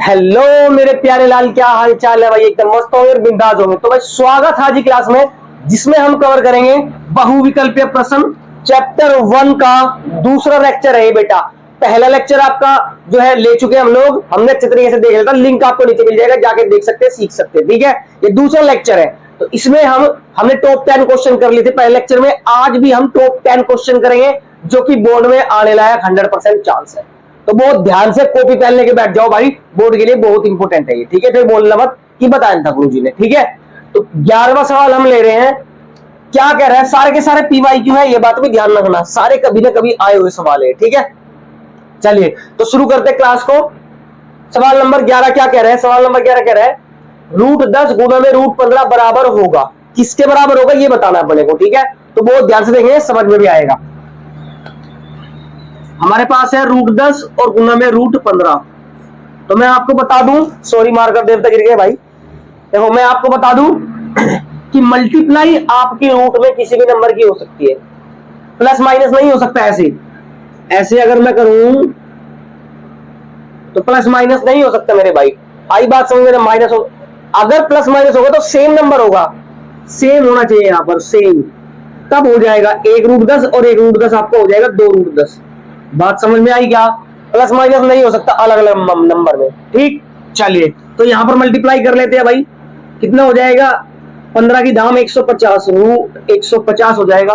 Hello मेरे प्यारे लाल, क्या हाल चाल है भाई। एकदम मस्त हो और बिंदास होंगे। तो भाई स्वागत है आज की क्लास में, जिसमें हम कवर करेंगे बहुविकल्पीय प्रश्न चैप्टर 1 का दूसरा लेक्चर है ये बेटा। पहला लेक्चर आपका जो है ले चुके हम लोग, हमने अच्छे तरीके से देख लिया था, लिंक आपको नीचे मिल जाएगा, जाके देख सकते हैं, सीख सकते हैं। ठीक है, ये दूसरा लेक्चर है। तो इसमें हमने टॉप 10 क्वेश्चन कर लिए थे पहले लेक्चर में। आज भी हम टॉप 10 क्वेश्चन करेंगे जो कि बोर्ड में आने लायक 100% चांस है। तो बहुत ध्यान से कॉपी पेन लेके बैठ जाओ भाई, बोर्ड के लिए बहुत इंपॉर्टेंट है ये। ठीक है, फिर बोलना मत कि बताया था गुरु जी ने। ठीक है, तो 11वां सवाल हम ले रहे हैं। क्या कह रहा है, सारे के सारे PYQ है, ये बात भी ध्यान रखना, सारे कभी ना कभी आए हुए सवाल है। ठीक है, चलिए तो शुरू करते हैं क्लास को। सवाल नंबर 11 क्या कह रहा है? सवाल नंबर 11 कह रहा है √10 गुना में √15 बराबर होगा। किसके बराबर होगा ये बताना है अपने को। ठीक है, तो बहुत ध्यान से देखेंगे, समझ में भी आएगा। हमारे पास है √10 और गुना में √15। तो मैं आपको बता दूं, सॉरी मार्कर देवता गिर गए भाई। देखो मैं आपको बता दूं कि मल्टीप्लाई आपकी रूट में किसी भी नंबर की हो सकती है, प्लस माइनस नहीं हो सकता। ऐसे अगर मैं करूं तो प्लस माइनस नहीं हो सकता मेरे भाई। आई बात समझ में? माइनस हो, अगर प्लस माइनस होगा तो सेम नंबर होगा, सेम होना चाहिए यहाँ पर, सेम। तब हो जाएगा 1 √10 और 1 √10 आपको हो जाएगा 2 √10। बात समझ में आई क्या? प्लस माइनस नहीं हो सकता अलग अलग नंबर में। ठीक, चलिए तो यहां पर मल्टीप्लाई कर लेते हैं भाई। कितना हो जाएगा? 15 की धाम 150, √150 हो जाएगा,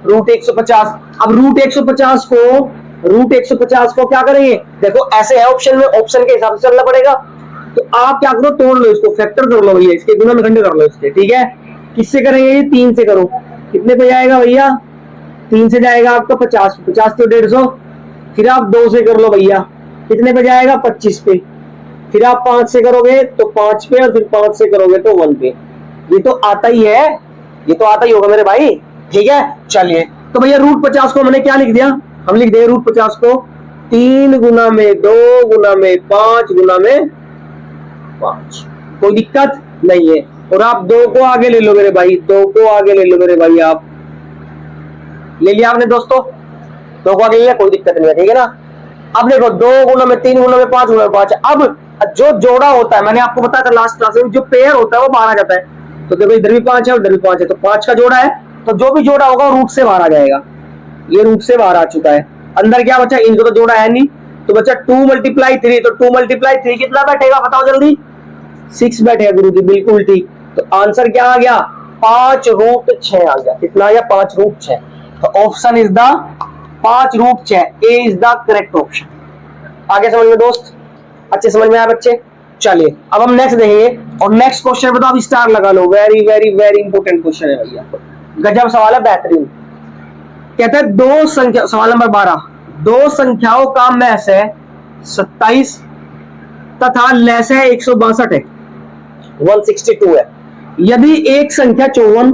√150। अब √150 को क्या करेंगे? देखो ऐसे है ऑप्शन में, ऑप्शन के हिसाब से चलना पड़ेगा। तो आप क्या करो, तोड़ लो इसको, फैक्टर कर लो भैया, इसके गुना में खंड कर लो इसके। ठीक है, किससे करेंगे? ये 3 से करो। कितने पे जाएगा भैया? 3 से जाएगा आपका 50, 50 तो 150। फिर आप 2 से कर लो भैया, कितने पे जाएगा? 25 पे। फिर आप 5 से करोगे तो 5 पे, और फिर 5 से करोगे तो 1 पे। ये तो आता ही है, ये तो आता ही होगा मेरे भाई। ठीक है, चलिए तो भैया √50 को हमने क्या लिख दिया? हम लिख देंगे √50 को 3 गुना में 2 गुना में 5 गुना में 5। कोई दिक्कत नहीं है। और आप 2 को आगे ले लो मेरे भाई, 2 को आगे ले लो मेरे भाई। आप ले लिया आपने दोस्तों, 2 को आगे लिया, कोई दिक्कत नहीं है। ठीक है ना। अब देखो 2 गुना में 3 गुना में 5 गुना में 5। अब जो जोड़ा होता है, मैंने आपको बताया था लास्ट क्लास में, जो पेयर होता है वो बाहर आ जाता है। तो देखो इधर भी 5 है, उधर भी 5 है, तो 5 का जोड़ा है, तो जो भी जोड़ा होगा रूट से बाहर आ जाएगा। ये रूट से बाहर आ चुका है। अंदर क्या बचा? इनको तो जोड़ा है नहीं, तो बचा 2 × 3। तो 2 × 3 कितना बैठेगा बताओ जल्दी? 6 बैठेगा गुरु जी, बिल्कुल ठीक। तो आंसर क्या आ गया? 5√6 आ गया। कितना आ गया? 5√6। तो option is the 5√6, A is the correct option. आगे समझ में दोस्त? अच्छे समझ में आया बच्चे? चलिए अब हम नेक्स्ट देखेंगे, और नेक्स्ट क्वेश्चन पे तो आप स्टार लगा लो। Very very very important question है भैया, गजब सवाल है, बेहतरीन। कहता है दो संख्या, सवाल नंबर 12, दो संख्याओं का मैस है 27 तथा लेस है 162 है, 162 है। यदि एक संख्या 54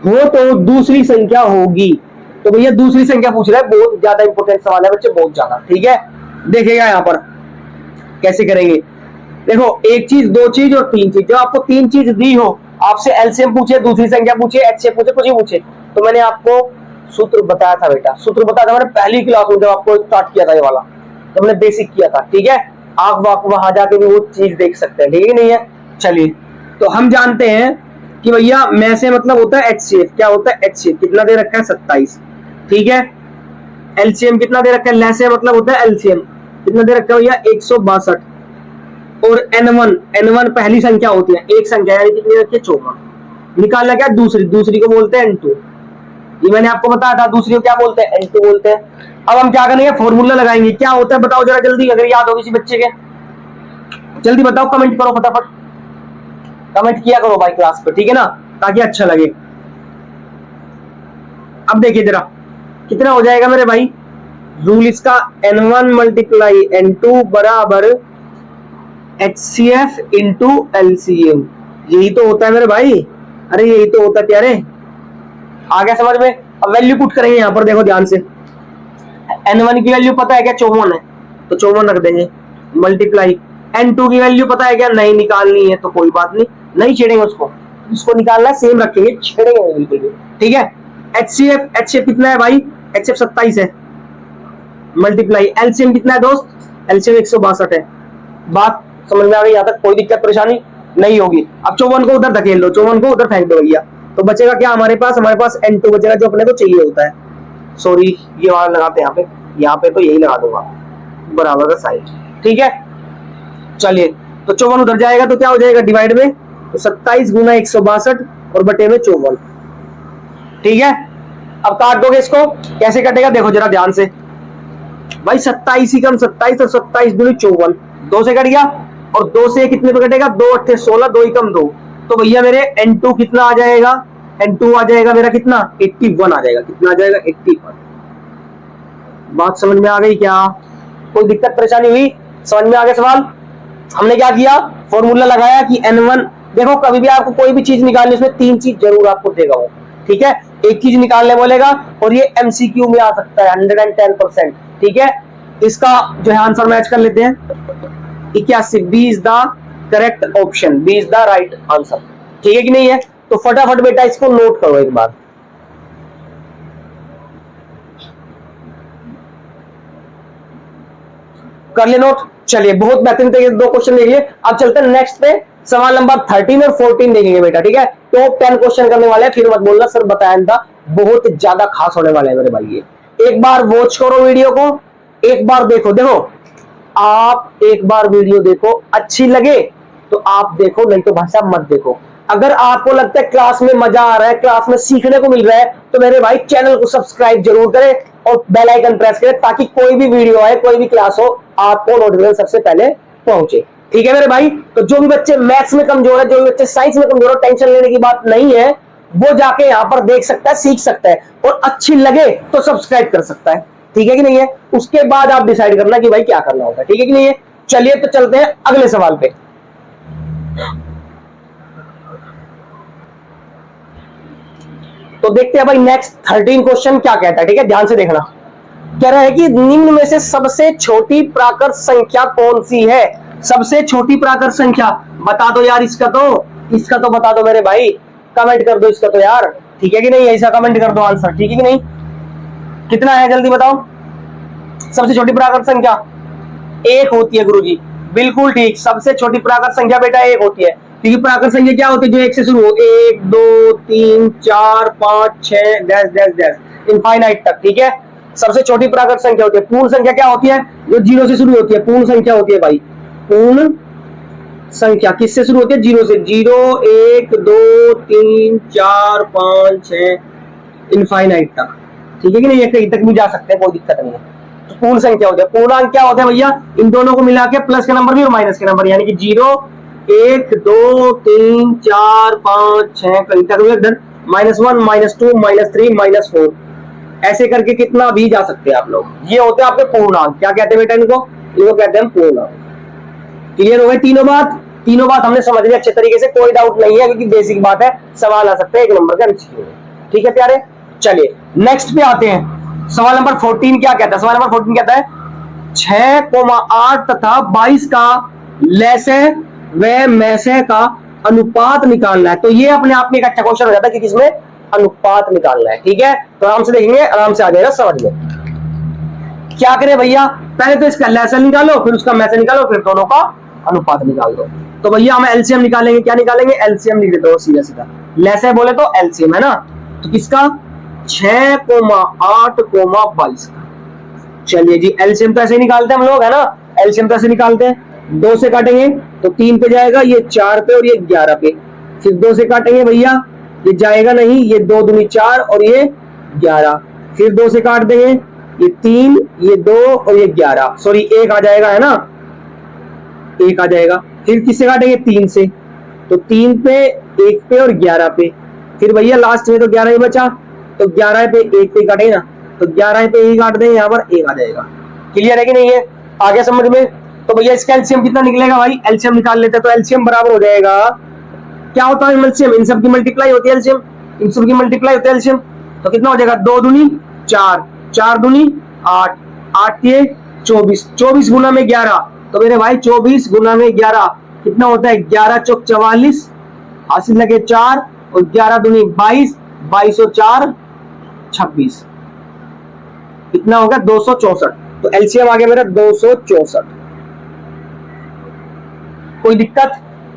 हो तो दूसरी संख्या होगी। तो भैया दूसरी संख्या पूछ रहा है, बहुत ज्यादा इंपॉर्टेंट सवाल है बच्चे, बहुत ज्यादा। ठीक है, देखिएगा यहां पर कैसे करेंगे। देखो 1 चीज, 2 चीज और 3 चीज। जब आपको 3 चीज दी हो, आपसे एलसीएम पूछे, दूसरी संख्या पूछे, एचसीएफ पूछे, कुछ ही पूछे, तो मैंने आपको सूत्र बताया था बेटा, सूत्र बताया था मैंने पहली क्लास में जब आपको स्टार्ट किया था ये वाला, तो हमने बेसिक किया था। ठीक है, आप वहां जाके भी वो चीज देख सकते हैं। ठीक है नहीं है? चलिए तो हम जानते हैं कि भैया में से मतलब होता है एचसीएफ। क्या होता है? एचसीएफ। कितना दे रखा है? 27। ठीक है, एलसीएम कितना दे रखा है? लेस मतलब होता है एलसीएम। कितना दे रखा है भैया? 162। और n1 पहली संख्या होती है, एक संख्या, यानी कितनी रखी है? 54। निकालना क्या? दूसरी को बोलते हैं n2। ये मैंने आपको बताया था, दूसरी को क्या बोलते हैं? n2 बोलते हैं। अब हम क्या करेंगे? फॉर्मूला लगाएंगे। क्या होता है बताओ जरा जल्दी, अगर याद हो किसी बच्चे के, जल्दी बताओ, कमेंट करो फटाफट, कमेंट किया करो भाई क्लास पे। ठीक है ना, ताकि अच्छा लगे। अब देखिए जरा कितना हो जाएगा मेरे भाई, रूल इसका n1 × n2 बराबर HCF × LCM। यही तो होता है मेरे भाई, अरे यही तो होता है प्यारे। आ गया समझ में? अब वैल्यू पुट करेंगे यहां पर, देखो ध्यान से। n1 की वैल्यू पता है क्या? 54 है, तो 54 रख देंगे, मल्टीप्लाई। n2 की वैल्यू पता है क्या? नहीं निकालनी है, तो कोई बात नहीं, नहीं छेड़ेंगे उसको निकालना, सेम रखेंगे, छेड़ेंगे बिल्कुल भी। ठीक है, HCF कितना है भाई? HCF 27 है, मल्टीप्लाई। एलसीएम कितना है दोस्त? एलसीएम 162 है। बात समझ में आ गई? यहाँ तक कोई दिक्कत परेशानी नहीं होगी। अब 54 को उधर धकेल लो, 54 को उधर फेंक दो भैया, तो बचेगा क्या हमारे पास N2 बचेगा, जो अपने को चाहिए होता है। सॉरी, ये वाला लगाते हैं यहाँ पे तो यही लगा दूंगा बराबर का साइड, ठीक है। चलिए, तो 54 उधर जाएगा तो क्या हो जाएगा डिवाइड में, तो 27 गुना 162 और बटे में 54, ठीक है। अब काट दोगे इसको, कैसे कटेगा देखो जरा ध्यान से भाई, 27 ही कम 27 और 27 दूनी 54, 2 से कट गया, और 2 से कितने पे कटेगा, 2 8 16, 2 ही कम 2, तो भैया मेरे N2 कितना आ जाएगा, N2 आ जाएगा मेरा कितना, 81 आ जाएगा। कितना आ जाएगा, 81। बात समझ में आ गई क्या? कोई दिक्कत परेशानी हुई? समझ में आ गया सवाल? हमने क्या किया, फॉर्मूला लगाया कि N1, देखो कभी भी आपको कोई भी चीज निकालनी उसमें 3 चीज जरूर आपको देगा वो, ठीक है। एक चीज निकालने बोलेगा और ये MCQ में आ सकता है 110%, ठीक है। इसका जो है आंसर मैच कर लेते हैं, 81, B is the correct option, B is the right answer, ठीक है कि नहीं है? तो फटाफट बेटा इसको नोट करो एक बार, कर ले नोट। चलिए, बहुत बेहतरीन तरीके से 2 क्वेश्चन देख लिए। अब चलते हैं नेक्स्ट पे, सवाल नंबर 13 और 14 देखेंगे बेटा, ठीक है। टॉप 10 क्वेश्चन करने वाले हैं, फिर मत बोलना सर बताया था, बहुत ज्यादा खास होने वाले हैं मेरे भाई। ये एक बार वॉच करो वीडियो को, एक बार देखो, आप एक बार वीडियो देखो, अच्छी लगे तो आप देखो, नहीं तो भाषा मत देखो। अगर आपको लगता है क्लास में मजा आ रहा है, क्लास में सीखने को मिल रहा है, तो मेरे भाई चैनल को सब्सक्राइब जरूर करें और बेल आइकन प्रेस करें, ताकि कोई भी वीडियो आए, कोई भी क्लास हो, आपको नोटिफिकेशन सबसे पहले पहुंचे, ठीक है मेरे भाई। तो जो भी बच्चे मैथ्स में कमजोर है, जो भी बच्चे साइंस में कमजोर है, टेंशन लेने की बात नहीं है, वो जाके यहाँ पर देख सकता है, सीख सकता है, और अच्छी लगे तो सब्सक्राइब कर सकता है, ठीक है कि नहीं है? उसके बाद आप डिसाइड करना कि भाई क्या करना होगा, ठीक है कि नहीं है? चलिए, तो चलते हैं अगले सवाल पे। तो देखते हैं भाई नेक्स्ट 13 क्वेश्चन क्या कहता है, ठीक है, ध्यान से देखना। कह रहा है कि निम्न में से सबसे छोटी प्राकृत संख्या कौन सी है? सबसे छोटी प्राकृत संख्या बता दो यार, इसका तो बता दो मेरे भाई, कमेंट कर दो इसका तो यार, ठीक है कि नहीं? ऐसा कमेंट कर दो आंसर, ठीक है कि नहीं? कितना है जल्दी बताओ। सबसे छोटी प्राकृत संख्या 1 होती है गुरुजी, बिल्कुल ठीक। सबसे छोटी प्राकृत संख्या बेटा 1 होती है, क्योंकि प्राकृत संख्या क्या होती है, जो 1 से शुरू हो, 1 2 3 4 5 6 डैश डैश डैश इनफाइनाइट तक, ठीक है। सबसे छोटी प्राकृत संख्या होती है। पूर्ण संख्या क्या होती है, जो 0 से शुरू होती है, पूर्ण संख्या होती है भाई। पूर्ण संख्या किससे शुरू होती है, 0 से, 0 1 2 3 4 5 6 इनफाइनाइट तक, ठीक है कि नहीं? कहीं तक भी जा सकते हैं, कोई दिक्कत नहीं है। तो पूर्ण संख्या होती है। पूर्णांक क्या होता है भैया, इन दोनों को मिला के प्लस के नंबर भी और माइनस के नंबर, यानी कि 0 1 2 3 4 5 6 कहीं तक भी, -1 -2 -3 -4, ऐसे करके कितना भी जा सकते हैं आप लोग। ये होते हैं आपके पूर्णांक। क्या कहते हैं बेटा इनको कहते हैं पूर्णांक। क्लियर हो गए तीनों बात हमने समझ लिया अच्छे तरीके से, कोई डाउट नहीं है, क्योंकि बेसिक बात है, सवाल आ सकते हैं 1 नंबर का MCQ, ठीक है प्यारे। चलिए नेक्स्ट पे आते हैं, सवाल नंबर 14 क्या कहता है? सवाल नंबर 14 कहता है 6,8 तथा 22 का लसय व मैसय का अनुपात निकालना है। तो ये अपने आप में एक अच्छा क्वेश्चन हो जाता है, क्योंकि इसमें अनुपात निकालना है, ठीक है। तो आराम से देखेंगे, आराम से आ जाएगा समझ में। क्या करें भैया, पहले तो इसका लसय निकालो, फिर उसका मैसय निकालो, फिर दोनों का अनुपात निकाल दो। तो भैया हम एलसीएम निकालेंगे। क्या निकालेंगे? एलसीएम लिख देते हो सीधा सीधा, लसय बोले तो एलसीएम है ना। तो किसका? 6,8,22 का। चलिए जी, एलसीएम तो ऐसे निकालते हैं हम लोग, है ना। एलसीएम तो ऐसे निकालते हैं, 2 से काटेंगे तो 3 पे जाएगा, ये 4 पे और ये 11 पे। फिर 2 से काटेंगे भैया, ये जाएगा नहीं, ये 2 दूनी 4 और ये 11। फिर 2 से काट देंगे, ये 3 ये 2 और ये 11, सॉरी 1 आ जाएगा, है ना, 1 आ जाएगा। फिर किससे काटेंगे? 3 से, तो 3 पे 1 पे और 11 पे। फिर भैया लास्ट में तो 11 ही बचा, तो 11 पे 1 पे काटेंगे ना, तो 11 पे 1 काट देंगे, यहाँ पर 1 आ जाएगा। क्लियर है कि नहीं है? आगे समझ में। तो भैया इसका एलसीएम कितना निकलेगा भाई? एलसीएम निकाल लेते हैं। तो एलसीएम बराबर हो जाएगा, क्या होता है एलसीएम? इन सब की मल्टीप्लाई होती है एलसीएम, इन सब की मल्टीप्लाई होती है एलसीएम। तो कितना हो जाएगा? 2 दूनी 4, 4 दूनी 8, 8 ये 24, 24 गुना में 11। तो मेरे भाई 24 गुना में 11 कितना होता है? 11 चौक 44, हासिल लगे 4 और 11 दूनी 22, 22 और 4 26, कितना होगा? 264। तो एलसीएम आ गया मेरा 264। कोई दिक्कत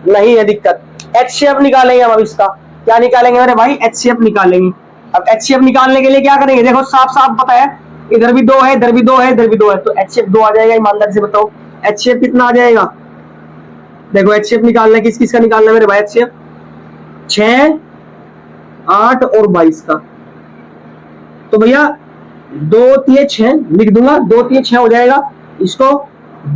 नहीं है। दिक्कत HCF निकालेंगे हम अब इसका। क्या निकालेंगे मेरे भाई? HCF निकालेंगे। अब HCF निकालने के लिए क्या करेंगे? देखो साफ साफ पता है, इधर भी 2 है, इधर भी 2 है, इधर भी 2 है, तो HCF 2 आ जाएगा। ईमानदारी से बताओ HCF कितना आ जाएगा? देखो HCF निकालना है, किस किस का निकालना है मेरे भाई? HCF 6, 8 और 22 का। तो भैया 2 3 6 लिख दूंगा, 2 3 6 हो जाएगा। इसको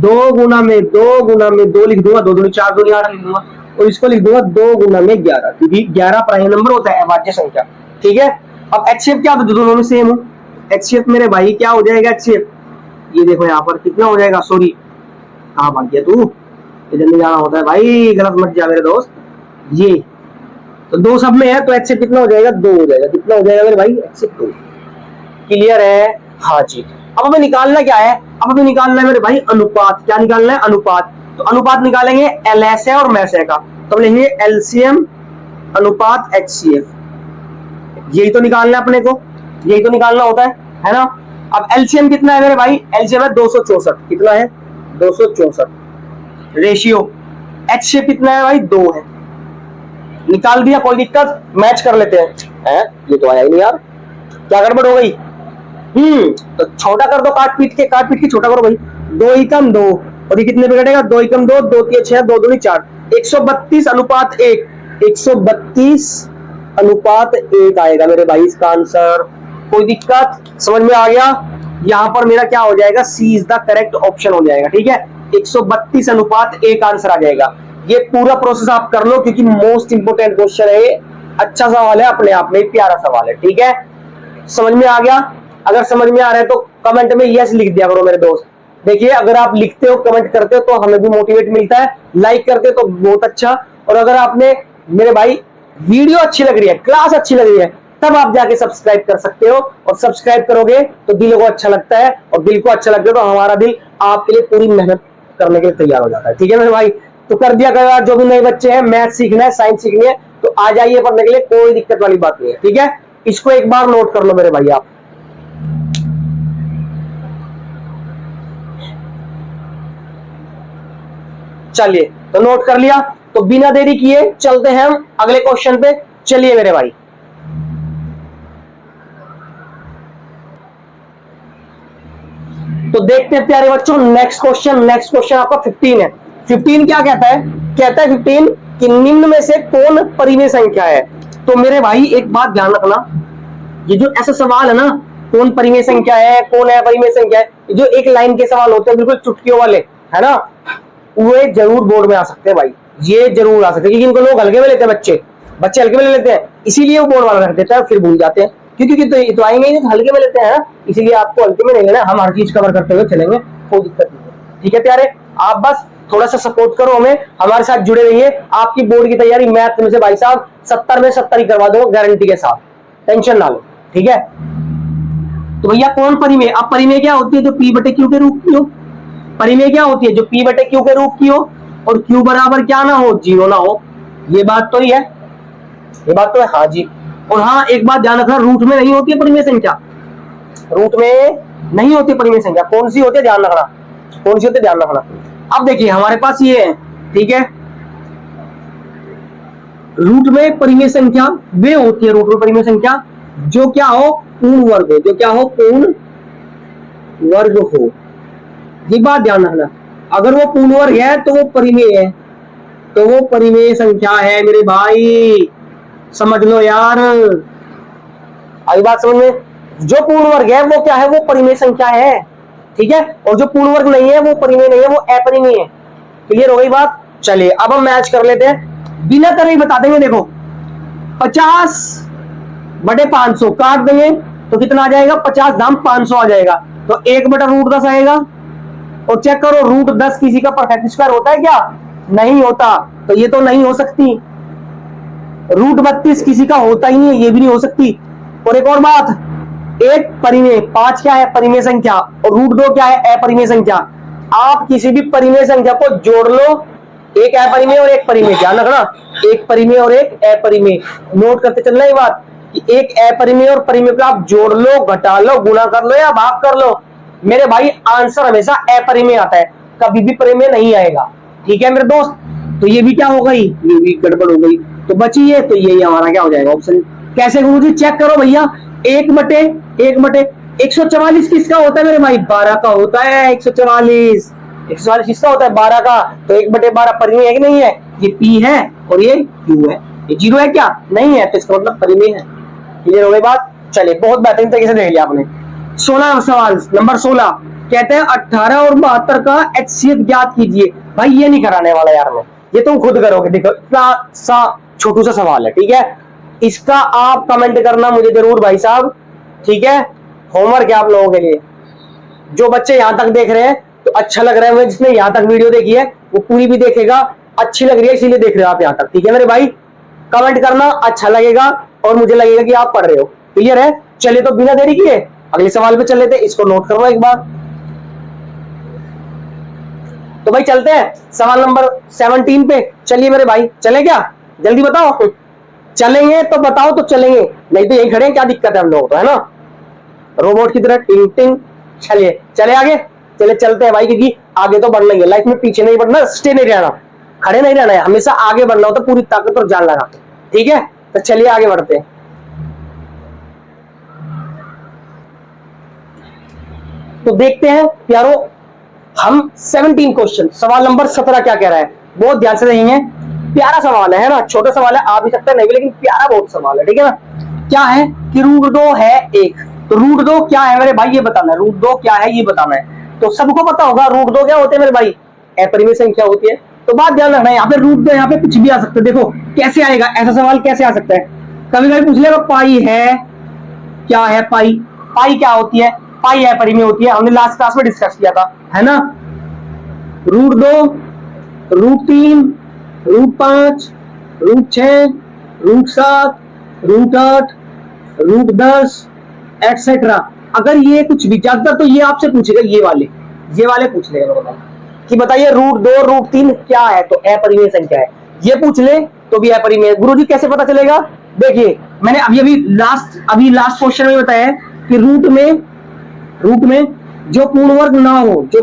2 गुना में 2 गुना में 2 लिख दूंगा, 2 दूनी 4 दूनी 8 लिख दूंगा, और इसको लिख दूंगा 2 गुना में 11, क्योंकि 11 प्राइम नंबर होता है, अभाज्य संख्या। ठीक है। अब HCF क्या, दोनों में सेम हो। HCF मेरे भाई क्या हो जाएगा? HCF ये देखो यहाँ पर कितना हो जाएगा, सॉरी कहाँ भाग गया तू, इधर नहीं जाना होता है भाई, गलत मत जा मेरे दोस्त। ये तो 2 सब में है, तो HCF कितना हो जाएगा? 2 हो जाएगा। कितना हो जाएगा मेरे भाई? HCF 2। क्लियर है? हाँ जी। अब हमें निकालना क्या है? अब हमें निकालना है मेरे भाई अनुपात। क्या निकालना है? अनुपात। तो अनुपात निकालेंगे LS और मैसे का, तो हम लिखेंगे LCM अनुपात HCF। यही तो निकालना है अपने को, यही तो निकालना होता है ना। अब LCM कितना है मेरे भाई? LCM है 264। कितना है? 264। रेशियो HCF कितना है भाई? 2 है। निकाल दिया, कोई दिक्कत? मैच कर लेते हैं। ये तो आया ही नहीं यार, क्या गड़बड़ हो गई? तो छोटा कर दो, काट पीट के छोटा करो भाई। 2 ही कम 2, और ये कितने पे कटेगा? 2 ही कम 2, 2 3 6, 2 दूनी 4, 132 अनुपात 1, 132 अनुपात 1 आएगा मेरे भाई इसका आंसर। कोई दिक्कत? समझ में आ गया? यहां पर मेरा क्या हो जाएगा? सी इज द करेक्ट ऑप्शन हो जाएगा। ठीक है, 132 अनुपात 1 आंसर आ जाएगा। ये पूरा प्रोसेस आप कर लो, क्योंकि मोस्ट इंपोर्टेंट क्वेश्चन है ये। अच्छा सवाल है, अपने आप में प्यारा सवाल है। ठीक है, समझ में आ गया? अगर समझ में आ रहा है तो कमेंट में यस लिख दिया करो मेरे दोस्त। देखिए, अगर आप लिखते हो, कमेंट करते हो, तो हमें भी मोटिवेट मिलता है। लाइक करते हो तो बहुत अच्छा। और अगर आपने मेरे भाई वीडियो अच्छी लग रही है, क्लास अच्छी लग रही है, तब आप जाके सब्सक्राइब कर सकते हो। और सब्सक्राइब करोगे तो दिल को अच्छा लगता है, और दिल को अच्छा लगता है तो हमारा दिल आपके लिए पूरी मेहनत करने के लिए तैयार हो जाता है। ठीक है मेरे भाई, तो कर दिया करो। जो भी नए बच्चे हैं, मैथ सीखना है, साइंस सीखनी है, तो आ जाइए पढ़ने के लिए, कोई दिक्कत वाली बात नहीं है। ठीक है, इसको एक बार नोट कर लो मेरे भाई आप। चलिए, तो नोट कर लिया, तो बिना देरी किए चलते हैं हम अगले क्वेश्चन पे। चलिए मेरे भाई, तो देखते हैं प्यारे बच्चों नेक्स्ट क्वेश्चन। नेक्स्ट क्वेश्चन आपका 15 है। 15 क्या कहता है? कहता है 15 कि निम्न में से कौन परिमेय संख्या है। तो मेरे भाई एक बात ध्यान रखना, ये जो ऐसा सवाल है ना, कौन परिमेय संख्या है, कौन है परिमेय संख्या है, जो एक लाइन के सवाल होते हैं बिल्कुल चुटकियों वाले, है ना, वो जरूर बोर्ड में आ सकते हैं भाई। ये जरूर आ सकते हैं, क्योंकि इनको लोग हल्के में लेते हैं, बच्चे हल्के में ले लेते हैं, इसीलिए वो बोर्ड वाला रख देता है, फिर भूल जाते हैं। क्योंकि तो आएंगे ही नहीं, हल्के में लेते हैं ना, इसीलिए आपको हल्के में नहीं लेना। हम हर चीज कवर करते हुए चलेंगे, कोई दिक्कत नहीं है। ठीक है प्यारे, आप बस थोड़ा सा सपोर्ट करो हमें, हमारे साथ जुड़े रहिए। आपकी बोर्ड की तैयारी मैथ में से भाई साहब 70 में 70 ही करवा दूंगा गारंटी के साथ, टेंशन ना लो। ठीक है, तो भैया कौन परिमेय? अब परिमेय क्या होती है? जो P बटे Q के रूप की हो। परिमेय क्या होती है? जो P बटे Q के रूप की हो, और Q बराबर क्या ना हो? 0 ना हो। ये बात तो ही है, ये बात तो है। हाँ जी, और हाँ एक बात ध्यान रखना, रूट में नहीं होती है परिमेय संख्या, रूट में नहीं होती परिमेय संख्या। कौन सी होती है ध्यान रखना, कौन सी होती है ध्यान रखना। अब देखिए हमारे पास ये है, ठीक है, रूट में परिमेय संख्या वे होती है, रूट में परिमेय संख्या जो क्या हो? पूर्ण वर्ग हो, जो क्या हो? पूर्ण वर्ग हो। ये बात ध्यान रखना, अगर वो पूर्ण वर्ग है तो वो परिमेय है, तो वो परिमेय संख्या है मेरे भाई, समझ लो यार। आई बात समझ में? जो पूर्ण वर्ग है वो क्या है? वो परिमेय संख्या है। ठीक है, और जो पूर्ण वर्ग नहीं है वो परिमेय नहीं है, वो अपरिमेय है। क्लियर हो गई बात? चलिए अब हम मैच कर लेते हैं, बिना करे ही बता देंगे। देखो 50 बटे 500 काट देंगे तो कितना आ जाएगा? 50 धाम 500 आ जाएगा, तो 1 बटा रूट 10 आएगा। और चेक करो, रूट 10 किसी का परफेक्ट स्क्वायर होता है क्या? नहीं होता, तो ये तो नहीं हो सकती। रूट 32 किसी का होता ही नहीं है, ये भी नहीं हो सकती। और एक और बात, एक परिमेय 5 क्या है? परिमेय संख्या, और रूट 2 क्या है? अपरिमेय संख्या। आप किसी भी परिमेय संख्या को जोड़ लो, एक अपरिमेय और एक परिमेय, ध्यान रखना, एक परिमेय और एक अपरिमेय। नोट करते चलना ये बात कि एक अपरिमेय और परिमेय को आप जोड़ लो, घटा लो, गुणा कर लो या भाग कर लो, मेरे भाई आंसर हमेशा अपरिमेय आता है, कभी भी परिमेय नहीं आएगा। ठीक है मेरे दोस्त, तो ये भी क्या हो गई, ये भी गड़बड़ हो गई, तो बची ये, तो यही हमारा क्या हो जाएगा ऑप्शन। कैसे गुरुजी चेक करो भैया, 1/144 किसका होता है मेरे भाई, 12 का होता है। 144 किसका होता है, 12 का। तो 1/12 परिमेय है कि नहीं है, ये P है और ये Q है। ये 0 है क्या, नहीं है, तो इसका मतलब परिमेय है। क्लियर हो गई बात। चलिए बहुत बेहतरीन तरीके से देख लिया आपने। 16 सवाल नंबर 16 कहते हैं 18 और 72 का HCF ज्ञात कीजिए। भाई ये नहीं कराने वाला यार मैं, ये तुम खुद करोगे। देखो इतना सा छोटू सा सवाल है, ठीक है, इसका आप कमेंट करना मुझे जरूर भाई साहब, ठीक है। होमवर्क है आप लोगों के लिए। जो बच्चे यहां तक देख रहे हैं तो अच्छा लग रहा है मुझे, जिसने यहां तक वीडियो देखी है वो पूरी भी देखेगा, अच्छी लग रही है इसीलिए देख रहे हो आप यहां तक, ठीक है मेरे भाई। कमेंट करना, अच्छा लगेगा और मुझे लगेगा कि आप पढ़ रहे हो। क्लियर है। चलिए तो बिना देरी किए अगले सवाल पे चल लेते हैं, इसको नोट करो एक बार। तो भाई चलते हैं सवाल नंबर 17 पे। चलिए मेरे भाई, चले क्या, जल्दी बताओ। चलेंगे तो बताओ तो चलेंगे, नहीं तो यही खड़े हैं, क्या दिक्कत है हम लोग, तो है ना रोबोट की तरह टिंग टिंग। चलिए चले आगे, चले चलते हैं भाई, क्योंकि आगे तो बढ़ना ही है लाइफ में, पीछे नहीं बढ़ना, स्टे नहीं रहना, खड़े नहीं रहना है, हमेशा आगे बढ़ना होता है पूरी ताकत और जान लगा के, ठीक है। तो चलिए आगे बढ़ते हैं। तो देखते हैं प्यारो, हम 17 क्वेश्चन, सवाल नंबर 17 क्या कह रहा है, बहुत ध्यान से देखेंगे। प्यारा सवाल है ना, छोटा सवाल है, आ भी सकता है नहीं भी, लेकिन प्यारा बहुत सवाल है, ठीक है ना। क्या है कि √2 है 1, तो √2 क्या है मेरे भाई ये बताना है, √2 क्या है ये बताना है। तो सबको पता होगा √2 क्या होते हैं मेरे भाई, अपरिमेय संख्या होती है। तो बात ध्यान रखना है, यहाँ पे √2 यहाँ पे कुछ भी आ सकता है। देखो कैसे आएगा ऐसा सवाल, कैसे आ सकता है, कभी कभी पूछ लेगा पाई है, क्या है पाई, पाई क्या होती है, पाई अपरिमेय होती है, हमने लास्ट क्लास में डिस्कस किया था, है ना। √2, √3, √5, √6, √7, √8, √10 एटसेट्रा। अगर ये कुछ भी ज्यादा तो ये आपसे पूछेगा, ये वाले पूछ लेगा कि बताइए √2, √3 क्या है, तो अपरिमेय संख्या है। ये पूछ ले तो भी अपरिमेय। गुरुजी कैसे पता चलेगा, देखिए मैंने अभी लास्ट क्वेश्चन में बताया है कि रूट में जो पूर्ण वर्ग ना हो, जो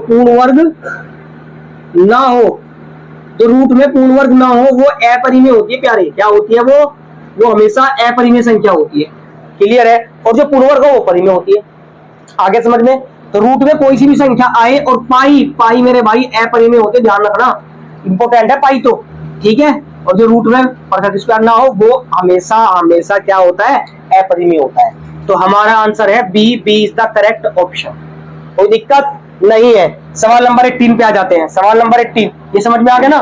रूट में पूर्ण वर्ग ना हो वो अपरिमेय होती है प्यारे। क्या होती है वो हमेशा अपरिमेय संख्या होती है। क्लियर है। और जो पूर्ण वर्ग हो वो परिमेय होती है। आगे समझ में। तो रूट में कोई सी भी संख्या आए, और पाई मेरे भाई अपरिमेय होते, ध्यान रखना, इंपॉर्टेंट है पाई तो, ठीक है। और जो रूट में परफेक्ट स्क्वायर ना हो वो हमेशा क्या होता है, अपरिमेय होता है। तो हमारा आंसर है B is the correct option. कोई दिक्कत नहीं है। सवाल नंबर 18 पे आ जाते हैं। सवाल नंबर 18 ये समझ में आ गया ना।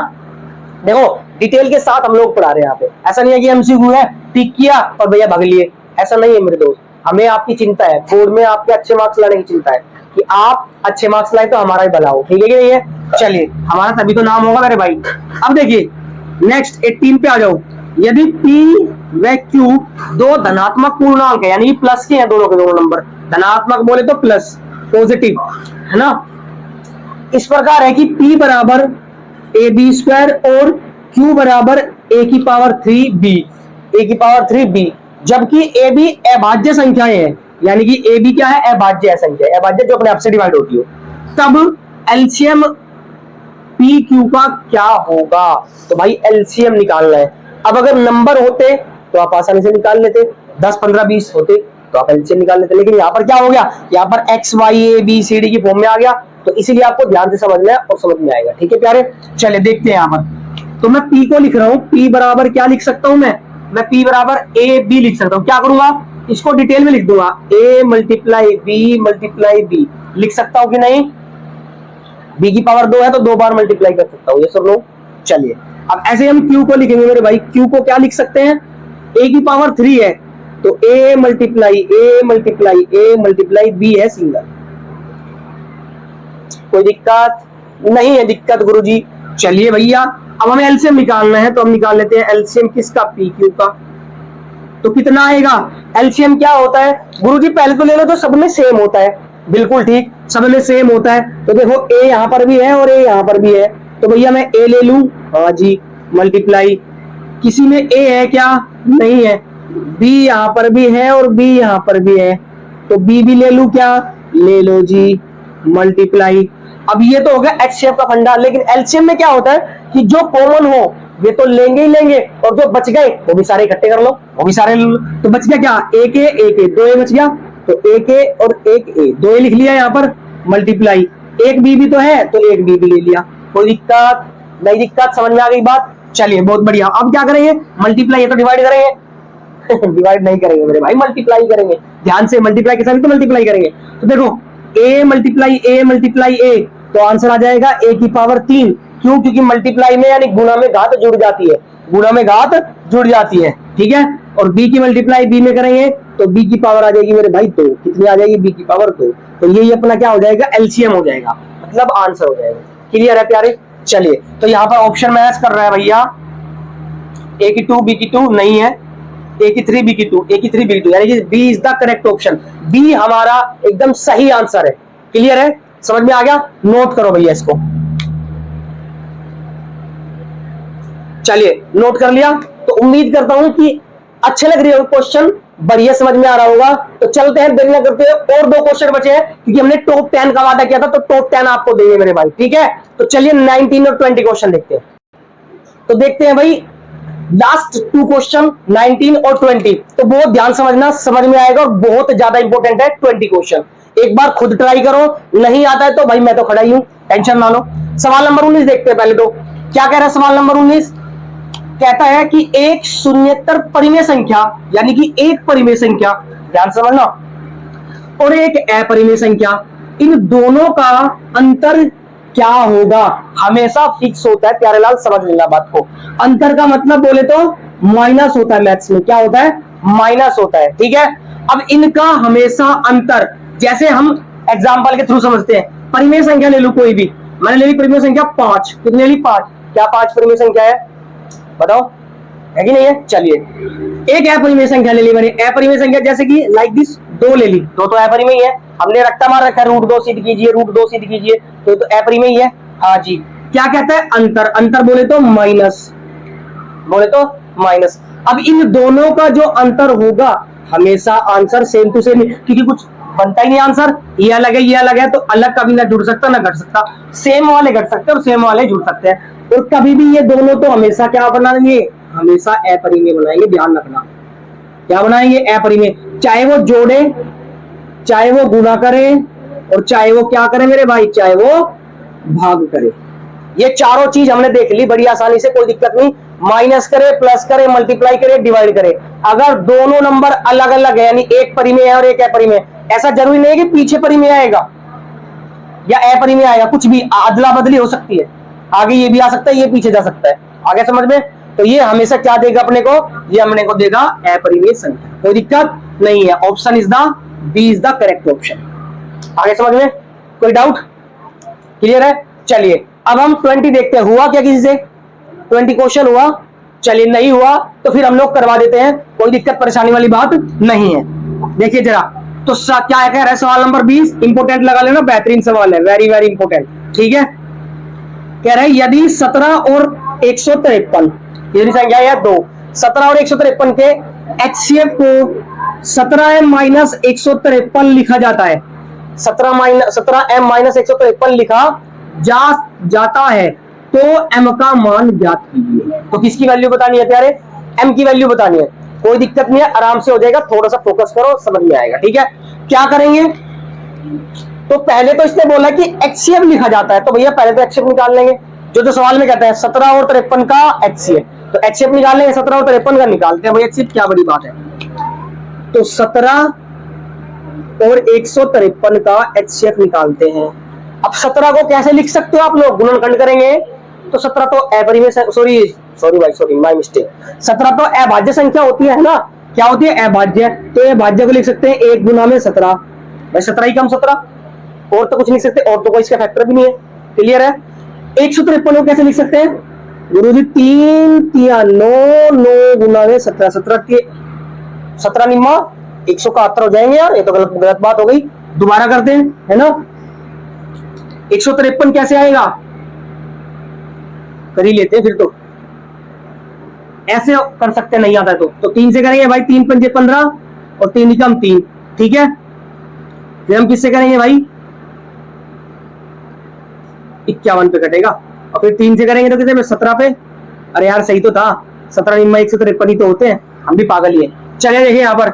देखो डिटेल के साथ हम लोग पढ़ा रहे हैं यहाँ पे, ऐसा नहीं है कि एमसीक्यू है टिक किया और भैया भाग लिए, ऐसा नहीं है मेरे दोस्त। हमें आपकी चिंता है, बोर्ड में आपके अच्छे मार्क्स लाने की चिंता है कि आप अच्छे मार्क्स लाए तो हमारा ही भला हो, ठीक है कि नहीं है। चलिए हमारा तभी तो नाम होगा मेरे भाई। अब देखिए नेक्स्ट 18 पे आ जाओ। यदि P व Q दो धनात्मक पूर्णांक है, यानी प्लस के हैं दोनों के दोनों नंबर, धनात्मक बोले तो प्लस, पॉजिटिव, है ना। इस प्रकार है कि P बराबर AB² और Q बराबर A⁴B, जबकि AB अभाज्य संख्याएं हैं, यानी कि AB क्या है, अभाज्य संख्या, अभाज्य जो अपने आप से डिवाइड होती हो। तब एलसीएम PQ का क्या होगा, तो भाई एलसीएम निकालना है। अब अगर नंबर होते तो आप आसानी से निकाल लेते, 10, 15, 20 होते तो आप एलसीएम निकाल लेते, लेकिन यहाँ पर क्या हो गया, यहाँ पर X, Y, A, B, C, D की फॉर्म में आ गया, तो इसीलिए आपको ध्यान से समझना है और समझ में आएगा, ठीक है प्यारे। चले देखते हैं यहाँ पर। तो मैं P को लिख रहा हूँ, P बराबर क्या लिख सकता हूँ मैं P बराबर AB लिख सकता हूँ। क्या करूंगा, इसको डिटेल में लिख दूंगा, A × B लिख सकता हूँ कि नहीं। B की पावर 2 है तो 2 बार मल्टीप्लाई कर सकता हूँ, ये सब लोग। चलिए अब ऐसे हम Q को लिखेंगे मेरे भाई। Q को क्या लिख सकते हैं, A की पावर 3 है तो A × B है सिंगल। कोई दिक्कत नहीं है, दिक्कत गुरुजी। चलिए भैया अब हमें एलसीएम निकालना है, तो हम निकाल लेते हैं एलसीएम किसका, PQ का। तो कितना आएगा, एलसीएम क्या होता है गुरुजी, पहले तो ले लो तो सब में सेम होता है, बिल्कुल ठीक, सब में सेम होता है। तो देखो A यहाँ पर भी है और A यहाँ पर भी है, तो भैया मैं A ले लूं, हाँ जी, मल्टीप्लाई, किसी में A है क्या, नहीं है, B यहाँ पर भी है और B यहाँ पर भी है, तो B भी ले लूं क्या, ले लो जी, मल्टीप्लाई। अब ये तो हो गया एचसीएफ का फंडा, लेकिन एलसीएम में क्या होता है कि जो कॉमन हो ये तो लेंगे ही लेंगे, और जो बच गए वो भी सारे इकट्ठे कर लो, वो भी सारे ले लो। तो बच गया क्या, एक ए दो ए बच गया, तो एक ए और एक ए, दो ए लिख लिया यहाँ पर, मल्टीप्लाई एक बी भी तो है तो एक बी भी ले लिया, कोई दिक्कत नहीं, दिक्कत समझ में आ गई बात। चलिए बहुत बढ़िया। अब क्या करेंगे, मल्टीप्लाई, ये तो डिवाइड करेंगे डिवाइड नहीं करेंगे मेरे भाई, मल्टीप्लाई करेंगे, ध्यान से मल्टीप्लाई के साथ तो मल्टीप्लाई करेंगे। तो देखो ए मल्टीप्लाई ए, तो आंसर आ जाएगा ए की पावर 3। क्यों, क्योंकि मल्टीप्लाई में यानी गुणा में घात जुड़ जाती है, गुणा में घात जुड़ जाती है, ठीक है। और बी की मल्टीप्लाई बी में करेंगे तो बी की पावर आ जाएगी मेरे भाई 2, कितनी आ जाएगी, बी की पावर 2। तो यही अपना क्या हो जाएगा, एलसीएम हो जाएगा, मतलब आंसर हो जाएगा। क्लियर है प्यारे। चलिए तो यहाँ पर ऑप्शन मैच कर रहा है भैया, ए की 2 बी की 2 नहीं है, ए की 3 बी की 2, ए की 3 बी की 2, यानी कि B is the correct option, B हमारा एकदम सही आंसर है। क्लियर है, समझ में आ गया, नोट करो भैया इसको। चलिए नोट कर लिया, तो उम्मीद करता हूं कि अच्छे लग रही है क्वेश्चन, बढ़िया समझ में आ रहा होगा। तो चलते हैं, देख करते हैं, और 2 क्वेश्चन बचे हैं, क्योंकि हमने टॉप 10 का वादा किया था, तो टॉप 10 आपको देंगे मेरे भाई, ठीक है। तो चलिए 19 और 20 क्वेश्चन देखते हैं। तो देखते हैं भाई लास्ट 2 क्वेश्चन 19 और 20, तो बहुत ध्यान समझना, समझ में आएगा, और बहुत ज्यादा इंपॉर्टेंट है 20 क्वेश्चन। एक बार खुद ट्राई करो, नहीं आता है तो भाई मैं तो खड़ा ही हूं, टेंशन ना लो। सवाल नंबर 19 देखते हैं पहले। तो क्या कह रहा है सवाल नंबर 19, कहता है कि एक शून्येतर परिमेय संख्या, यानी कि एक परिमेय संख्या, ध्यान समझना, और एक अपरिमेय संख्या, इन दोनों का अंतर क्या होगा। हमेशा फिक्स होता है प्यारेलाल, समझ लेना बात को। अंतर का मतलब बोले तो माइनस होता है, मैथ्स में क्या होता है, माइनस होता है, ठीक है। अब इनका हमेशा अंतर, जैसे हम एग्जाम्पल के थ्रू समझते हैं, परिमेय संख्या ले लो कोई भी, मैंने ले ली परिमेय संख्या 5, कितनी ले ली 5, क्या 5 परिमेय संख्या है, बताओ है कि नहीं है। चलिए एक अपरिमेय संख्या ले ली मैंने, अपरिमेय संख्या जैसे कि लाइक दिस 2 ले ली, 2 तो अपरिमेय है, हमने रट्टा मार रखा है, √2 सिद्ध कीजिए, √2 सिद्ध कीजिए, तो अपरिमेय है। हाँ जी, क्या कहता है अंतर, अंतर बोले तो माइनस, बोले तो माइनस। अब इन दोनों का जो अंतर होगा हमेशा आंसर सेम टू सेम, क्योंकि कुछ बनता ही नहीं आंसर, ये अलग है तो अलग कभी ना जुड़ सकता ना घट सकता, सेम वाले घट सकते हैं और सेम वाले जुड़ सकते हैं, और कभी भी ये दोनों तो हमेशा क्या बनाएंगे, हमेशा अपरिमेय बनाएंगे, ध्यान रखना क्या बनाएंगे, अपरिमेय, चाहे वो जोड़े, चाहे वो गुणा करे, और चाहे वो क्या करे मेरे भाई, चाहे वो भाग करे। ये चारों चीज हमने देख ली बड़ी आसानी से, कोई दिक्कत नहीं, माइनस करे, प्लस करे, मल्टीप्लाई करे, डिवाइड करे। अगर दोनों नंबर अलग अलग है, यानी एक परिमेय है और एक अपरिमेय, ऐसा जरूरी नहीं है कि पीछे परिमेय आएगा या अपरिमेय आएगा, कुछ भी अदला बदली हो सकती है, आगे ये भी आ सकता है, ये पीछे जा सकता है, आगे समझ में। तो ये हमेशा क्या देगा अपने को, ये अपने को देगा अपरिमेय संख्या, कोई दिक्कत नहीं है। Option is the B is the correct option. आगे समझ में, कोई डाउट, क्लियर है। चलिए अब हम 20 देखते हैं, हुआ क्या किसी से, 20 क्वेश्चन हुआ, चलिए नहीं हुआ तो फिर हम लोग करवा देते हैं, कोई दिक्कत परेशानी वाली बात नहीं है। देखिए जरा, तो क्या कह रहा है सवाल नंबर 20, इंपोर्टेंट लगा लेना, बेहतरीन सवाल है, वेरी वेरी इंपोर्टेंट, ठीक है। कह रहा है यदि 17 और 153 ये संख्या है 2, 17 और 153 के एचसीएफ को 17m-153 लिखा जाता है, 17m-153 लिखा जाता है, तो m का मान ज्ञात कीजिए। तो किसकी वैल्यू बतानी है प्यारे, m की वैल्यू बतानी है, कोई दिक्कत नहीं है, आराम से हो जाएगा, थोड़ा सा फोकस करो, समझ में आएगा, ठीक है। क्या करेंगे, तो पहले तो इसने बोला कि एचसीएफ लिखा जाता है, तो भैया पहले तो एचसीएफ निकाल लेंगे, जो सवाल में कहता है 17 और 53 का एचसीएफ, तो एचसीएफ निकाल लेंगे, 17 और 53 का निकालते हैं भाई एचसीएफ, क्या बड़ी बात है। तो 17 और 153 का एचसीएफ निकालते हैं। अब 17 को कैसे लिख सकते हो आप लोग, गुणनखंड करेंगे तो 17 तो अपरिमेय, सॉरी माय मिस्टेक, 17 तो अभाज्य संख्या होती है ना, क्या होती है अभाज्य, तो अभाज्य को लिख सकते हैं 1 गुना में 17, भाई 17 ही कम 17, और तो कुछ लिख सकते, और तो कोई इसका फैक्टर भी नहीं है, क्लियर है। 153 को कैसे लिख सकते हैं गुरुजी, 3 3 9, 9 गुना में 17, 17 के 17 निम्मा 171 हो जाएंगे यार, ये तो गलत बात हो गई, दोबारा करते हैं, है ना। 153 कैसे आएगा, कर ही लेते हैं, फिर तो ऐसे कर सकते, नहीं आता है तो 3 से करेंगे भाई, 3 पंजे 15 और 3 निकम 3, ठीक है। फिर हम किससे करेंगे भाई, 51 पे कटेगा, और फिर 3 से करेंगे तो कितने पे, 17 पे। अरे यार सही तो था, 17 निम्मा 153 ही तो होते हैं, हम भी पागल ही है। चलिए देखिए यहाँ पर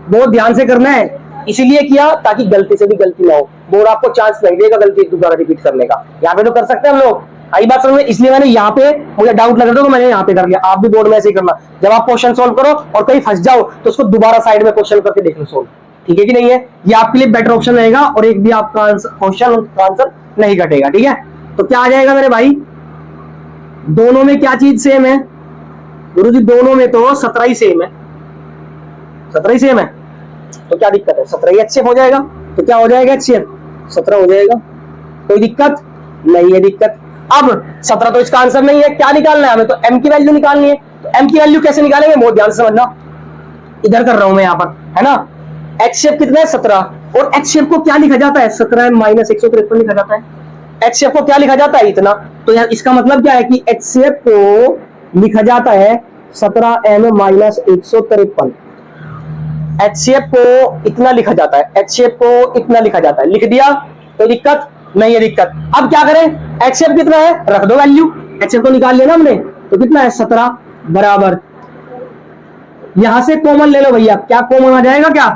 बहुत ध्यान से करना है, इसीलिए किया ताकि गलती से भी गलती ना हो, बोर्ड आपको चांस नहीं देगा गलती दोबारा रिपीट करने का। यहाँ पे तो कर सकते हैं हम लोग, आई बात समझ में, इसलिए मैंने यहाँ पे मुझे डाउट लग रहा था तो मैंने यहाँ पे कर लिया। आप भी बोर्ड में ऐसे ही करना, जब आप क्वेश्चन सोल्व करो और कहीं फंस जाओ तो उसको दोबारा साइड में क्वेश्चन करके देख लो सोल्व, ठीक है कि नहीं है। ये आपके लिए बेटर ऑप्शन रहेगा और एक भी आपका क्वेश्चन उसका आंसर नहीं घटेगा, ठीक है। तो क्या आ जाएगा मेरे भाई, दोनों में क्या चीज सेम है गुरुजी, दोनों में तो 17 ही सेम है, 17 ही सेम है, तो क्या दिक्कत है, 17 ही HCF हो जाएगा। तो क्या हो जाएगा, HCF 17 हो जाएगा, कोई दिक्कत नहीं है। दिक्कत अब 17 तो इसका आंसर नहीं है, क्या निकालना है हमें, तो M की वैल्यू निकालनी है। तो M की वैल्यू कैसे निकालेंगे, बहुत ध्यान से समझना, इधर कर रहा हूं मैं यहाँ पर, है ना। HCF कितना है, 17, और HCF को क्या लिखा जाता है, 17 माइनस 153 लिखा जाता है। HCF को क्या लिखा जाता है, इतना। तो यार इसका मतलब क्या है कि HCF को लिखा जाता है 17m माइनस 153। HCF को इतना लिखा जाता है, HCF को इतना लिखा जाता है, लिख दिया, तो दिक्कत नहीं है। दिक्कत अब क्या करें, HCF कितना है, रख दो वैल्यू, HCF को निकाल लिया ना हमने, तो कितना है 17 बराबर, यहां से कॉमन ले लो भैया, क्या कॉमन आ जाएगा क्या,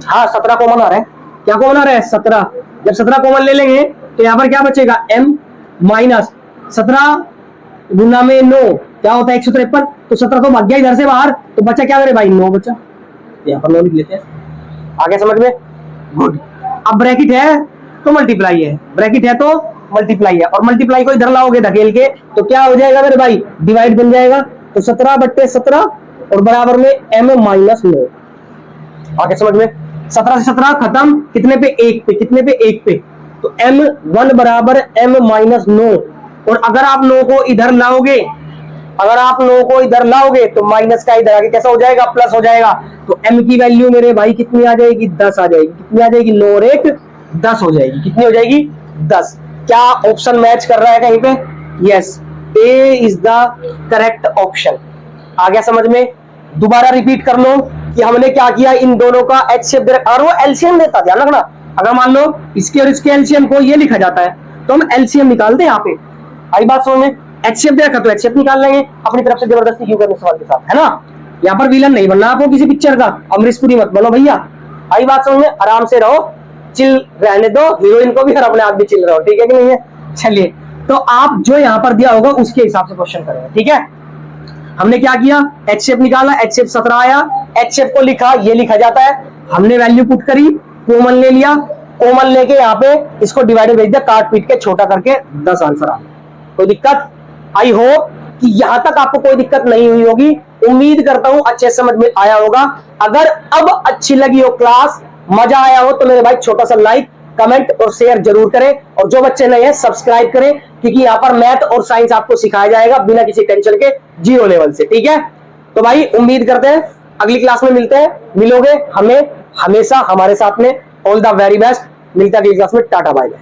हाँ 17 कॉमन आ रहा है, क्या कॉमन आ रहा है 17। जब 17 कॉमन ले लेंगे तो यहां पर क्या बचेगा, M माइनस 17 गुना में 9 क्या होता है 153, तो 17 तो भाग गया इधर से बाहर, तो बचा क्या मेरे भाई, 9 बचा, यहाँ पर 9 लिख लेते हैं, आगे समझ में, गुड। अब ब्रैकेट है तो मल्टीप्लाई है, ब्रैकेट है तो मल्टीप्लाई है, और मल्टीप्लाई को इधर लाओगे धकेल के तो क्या हो जाएगा मेरे भाई, डिवाइड बन जाएगा, तो 17/17 और बराबर में M माइनस 9, आगे समझ में। 17 से 17 खत्म, कितने पे, 1 पे, कितने पे, 1 पे, तो M1 बराबर M माइनस 9, और अगर आप 9 को इधर लाओगे, अगर आप 9 को इधर लाओगे तो माइनस का इधर आगे कैसा हो जाएगा, प्लस हो जाएगा। तो M की वैल्यू मेरे भाई कितनी आ जाएगी, 10 आ जाएगी, कितनी आ जाएगी, 9 और 1 10 हो जाएगी, कितनी हो जाएगी 10। क्या ऑप्शन मैच कर रहा है कहीं पे, yes, A is the correct option. आ गया समझ में, दोबारा रिपीट कर लो कि हमने क्या किया, इन दोनों का HCF दे रखा, और वो एलसीएम देता, ध्यान रखना, अगर मान लो इसके और इसके एलसीएम को ये लिखा जाता है तो हम एलसीएम निकालते हैं यहाँ पे, आई बात समझ में। HCF दे रखा तो HCF निकाल लेंगे अपनी तरफ से, जबरदस्ती क्यों करने सवाल के साथ, है ना। यहाँ पर विलन नहीं बनना आपको किसी पिक्चर का, अमरीशपुरी मत बनो भैया, आई बात समझ में, आराम से रहो, चिल रहने दो, हीरोइन को भी और अपने आप भी चिल रहो, ठीक है कि नहीं है। चलिए, तो आप जो यहाँ पर दिया होगा उसके हिसाब से क्वेश्चन करेंगे, ठीक है। हमने क्या किया, HCF निकाला, HCF 17 आया, HCF को लिखा, ये लिखा जाता है, हमने वैल्यू पुट करी, कॉमन ले लिया, कॉमन लेके यहाँ पे इसको डिवाइडेड भेज दिया, काट पीट के छोटा करके 10 आंसर आ गया। कोई दिक्कत, आई होप कि यहां तक आपको कोई दिक्कत नहीं हुई होगी, उम्मीद करता हूं अच्छे समझ में आया होगा। अगर अब अच्छी लगी हो क्लास, मजा आया हो, तो मेरे भाई छोटा सा लाइक, कमेंट और शेयर जरूर करें, और जो बच्चे नए हैं सब्सक्राइब करें, क्योंकि यहाँ पर मैथ और साइंस आपको सिखाया जाएगा बिना किसी टेंशन के, 0 लेवल से, ठीक है। तो भाई उम्मीद करते हैं अगली क्लास में मिलते हैं, मिलोगे हमें हमेशा हमारे साथ में, ऑल द वेरी बेस्ट, मिलता है अगली क्लास में, टाटा बाय बाय।